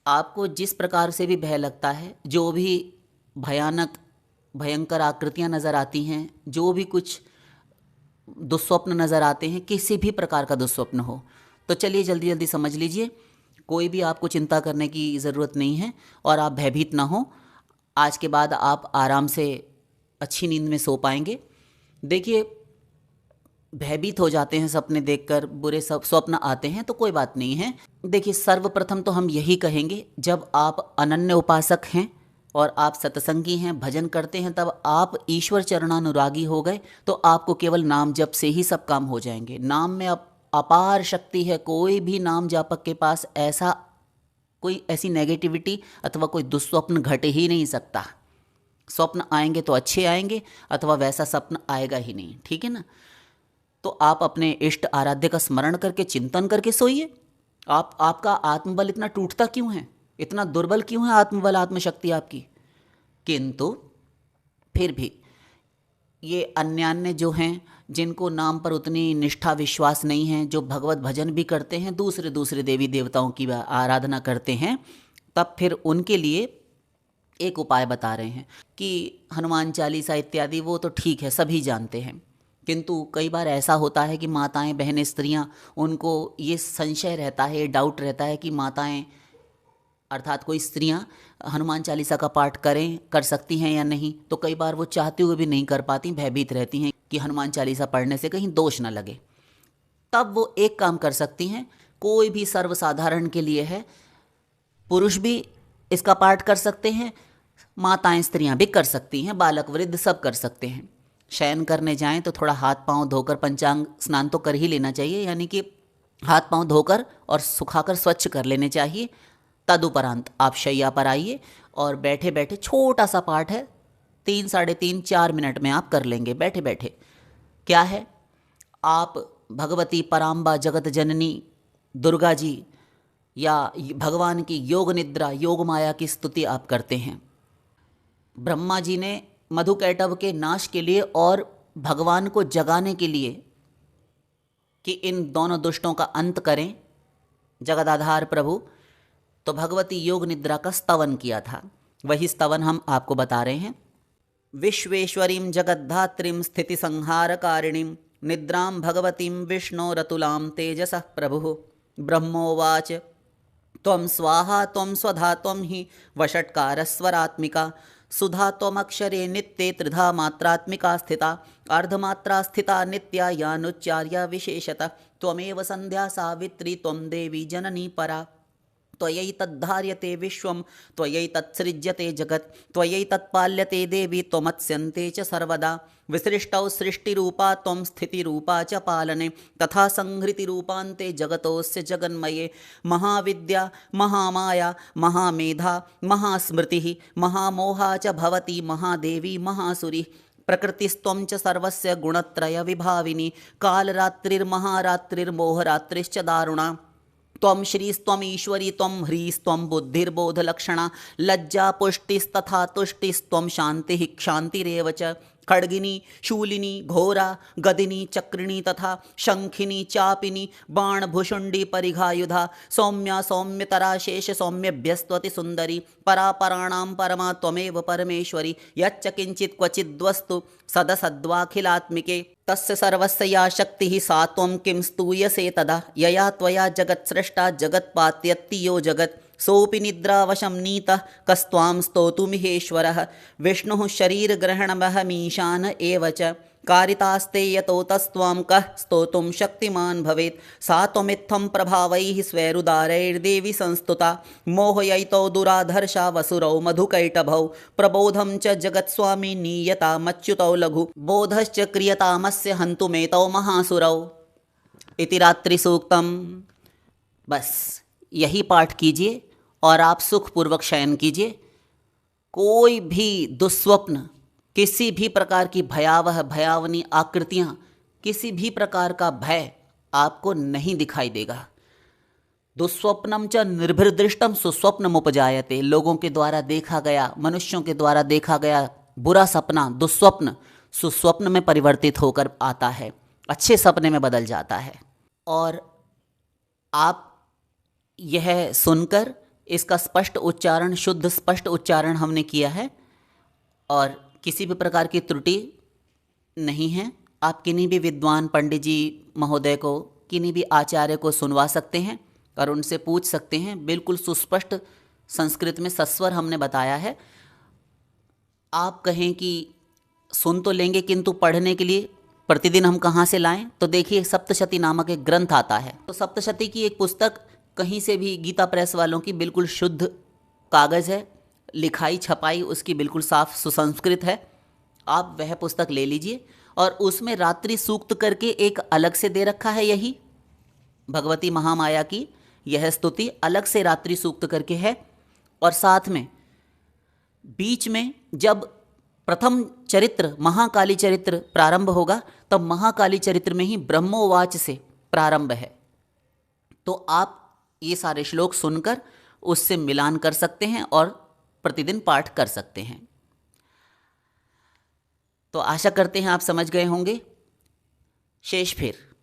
आपको जिस प्रकार से भी भय लगता है, जो भी भयंकर आकृतियां नज़र आती हैं, जो भी कुछ दुस्वप्न नज़र आते हैं, किसी भी प्रकार का दुस्वप्न हो, तो चलिए जल्दी जल्दी समझ लीजिए। कोई भी आपको चिंता करने की ज़रूरत नहीं है और आप भयभीत ना हो। आज के बाद आप आराम से अच्छी नींद में सो पाएंगे। देखिए, भयभीत हो जाते हैं सपने देखकर, बुरे सब स्वप्न आते हैं, तो कोई बात नहीं है। देखिए, सर्वप्रथम तो हम यही कहेंगे, जब आप अनन्य उपासक हैं और आप सत्संगी हैं, भजन करते हैं, तब आप ईश्वर चरणानुरागी हो गए, तो आपको केवल नाम जप से ही सब काम हो जाएंगे। नाम में अपार शक्ति है। कोई भी नाम जापक के पास ऐसी नेगेटिविटी अथवा कोई दुस्वप्न घट ही नहीं सकता। स्वप्न आएंगे तो अच्छे आएंगे, अथवा वैसा स्वप्न आएगा ही नहीं। ठीक है ना? तो आप अपने इष्ट आराध्य का स्मरण करके, चिंतन करके सोइए। आपका आत्मबल इतना टूटता क्यों है, इतना दुर्बल क्यों है आत्मबल, आत्मशक्ति आपकी? किंतु फिर भी ये अन्यान्य जो हैं, जिनको नाम पर उतनी निष्ठा विश्वास नहीं है, जो भगवत भजन भी करते हैं, दूसरे दूसरे देवी देवताओं की आराधना करते हैं, तब फिर उनके लिए एक उपाय बता रहे हैं कि हनुमान चालीसा इत्यादि, वो तो ठीक है, सभी जानते हैं। किंतु कई बार ऐसा होता है कि माताएं, बहनें, स्त्रियां, उनको ये संशय रहता है, डाउट रहता है कि माताएं अर्थात कोई स्त्रियां हनुमान चालीसा का पाठ कर सकती हैं या नहीं। तो कई बार वो चाहते हुए भी नहीं कर पाती, भयभीत रहती हैं कि हनुमान चालीसा पढ़ने से कहीं दोष न लगे। तब वो एक काम कर सकती हैं, कोई भी सर्वसाधारण के लिए है, पुरुष भी इसका पाठ कर सकते हैं, माताएं स्त्रियां भी कर सकती हैं, बालक वृद्ध सब कर सकते हैं। शयन करने जाएं तो थोड़ा हाथ पांव धोकर पंचांग स्नान तो कर ही लेना चाहिए, यानी कि हाथ पांव धोकर और सुखाकर स्वच्छ कर लेने चाहिए। तदुपरांत आप शैया पर आइए और बैठे बैठे, छोटा सा पाठ है, 3, साढ़े 3, 4 मिनट में आप कर लेंगे बैठे बैठे। क्या है? आप भगवती पराम्बा जगत जननी दुर्गा जी या भगवान की योग निद्रा, योग माया की स्तुति आप करते हैं। ब्रह्मा जी ने मधुकैटभ के नाश के लिए और भगवान को जगाने के लिए कि इन दोनों दुष्टों का अंत करें, जगदाधार प्रभु, तो भगवती योग निद्रा का स्तवन किया था। वही स्तवन हम आपको बता रहे हैं। विश्वेश्वरीं जगद्धात्रीं स्थिति संहारकारिणीं निद्रां भगवतीं विष्णोरतुलां तेजसः प्रभुः ब्रह्मोवाच त्वं स्वाहा त्वं स्वधा त्वं हि वषट्कारस्वरात्मिका सुधा त्वमक्षरे नित्ये त्रिधा मात्रात्मिका स्थिता अर्धमात्रा स्थिता नित्या यानुच्चार्या विशेषतः त्वमेव संध्या सावित्री त्वं देवी जननी परा त्वयैतद्धार्यते विश्वं त्वयैतत्सृज्यते जगत् त्वयैतत्पाल्यते देवी त्वमत्स्यन्ते च सर्वदा विसृष्टौ सृष्टिरूपा त्वं स्थितिरूपा च पालने तथा संहृतिरूपान्ते जगतोऽस्य जगन्मये महाविद्या महामाया महामेधा महास्मृतिः महामोहा च भवती महादेवी महासुरी प्रकृतिस्त्वं च सर्वस्य गुणत्रय विभाविनी कालरात्रिर्महारात्रिर्मोहरात्रिश्च दारुणा त्वं श्रीस्त्वं ईश्वरी त्वं ह्रीस्त्वं बुद्धिर्बोधलक्षणा लज्जा पुष्टिस्तथा तुष्टिस्त्वं शान्तिः क्षान्तिरेव च खड्गिनी शूलिनी घोरा गदिनी चक्रिणी तथा शंखिनी चापिनी बाणभुषुंडी परिघायुधा सौम्या सौम्यतरा शेष सौम्यभ्यस्त्वति सुंदरी परापराणां परमा त्वमेव परमेश्वरी यच्च किंचित् क्वचिद्वस्तु सदसद्वाखिलात्मिके तस्य सर्वस्य या शक्तिः सा त्वं किं स्तूयसे तदा यया त्वया जगत्सृष्टा जगत्पात्यत्ति यो जगत् सोऽपि निद्रावशं नीतः कस्त्वां स्तोतुमिहेश्वरः विष्णुः शरीरग्रहणमहमीशान एव च कारितास्ते यतो तस्त्वां कः स्तोतुं शक्तिमान् भवेत् सा त्वमित्थं प्रभावैः स्वैरुदारैर्देवी संस्तुता मोहयैतौ दुराधर्षा वसुरौ मधुकैटभौ प्रबोधं च जगत्स्वामी नीयतामच्युतौ लघु बोधश्च क्रियतामस्य हन्तुमेतौ महासुरौ इति रात्रिसूक्तम्। बस यही पाठ कीजिए और आप सुखपूर्वक शयन कीजिए। कोई भी दुस्वप्न, किसी भी प्रकार की भयावह भयावनी आकृतियाँ, किसी भी प्रकार का भय आपको नहीं दिखाई देगा। दुस्वप्नम च निर्भिर्दृष्टम सुस्वप्नमुपजायते। लोगों के द्वारा देखा गया, मनुष्यों के द्वारा देखा गया बुरा सपना, दुस्वप्न, सुस्वप्न में परिवर्तित होकर आता है, अच्छे सपने में बदल जाता है। और आप यह सुनकर इसका स्पष्ट उच्चारण, शुद्ध स्पष्ट उच्चारण हमने किया है और किसी भी प्रकार की त्रुटि नहीं है। आप किन्हीं भी विद्वान पंडित जी महोदय को, किन्हीं भी आचार्य को सुनवा सकते हैं और उनसे पूछ सकते हैं। बिल्कुल सुस्पष्ट संस्कृत में सस्वर हमने बताया है। आप कहें कि सुन तो लेंगे किंतु पढ़ने के लिए प्रतिदिन हम कहाँ से लाएं, तो देखिए सप्तशती नामक एक ग्रंथ आता है। तो सप्तशती की एक पुस्तक कहीं से भी, गीता प्रेस वालों की, बिल्कुल शुद्ध कागज़ है, लिखाई छपाई उसकी बिल्कुल साफ सुसंस्कृत है। आप वह पुस्तक ले लीजिए और उसमें रात्रि सूक्त करके एक अलग से दे रखा है। यही भगवती महामाया की यह स्तुति अलग से रात्रि सूक्त करके है। और साथ में बीच में जब प्रथम चरित्र महाकाली चरित्र प्रारंभ होगा तब महाकाली चरित्र में ही ब्रह्मोवाच से प्रारंभ है। तो आप ये सारे श्लोक सुनकर उससे मिलान कर सकते हैं और प्रतिदिन पाठ कर सकते हैं। तो आशा करते हैं आप समझ गए होंगे। शेष फिर